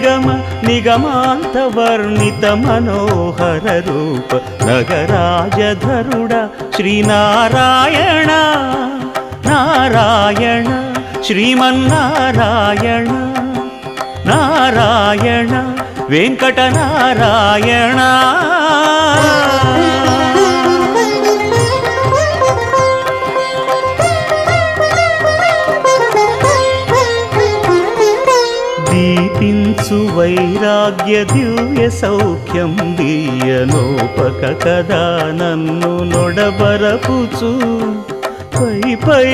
నిగమ నిగమాంత వర్ణిత మనోహర రూప నగరాజధరుడ శ్రీనారాయణ నారాయణ శ్రీమన్నారాయణ నారాయణ వెంకటనారాయణ. దీపించు వైరాగ్య దివ్య సౌఖ్యం దీయనోపక కదా నన్ను నొడబరపుచు పై పై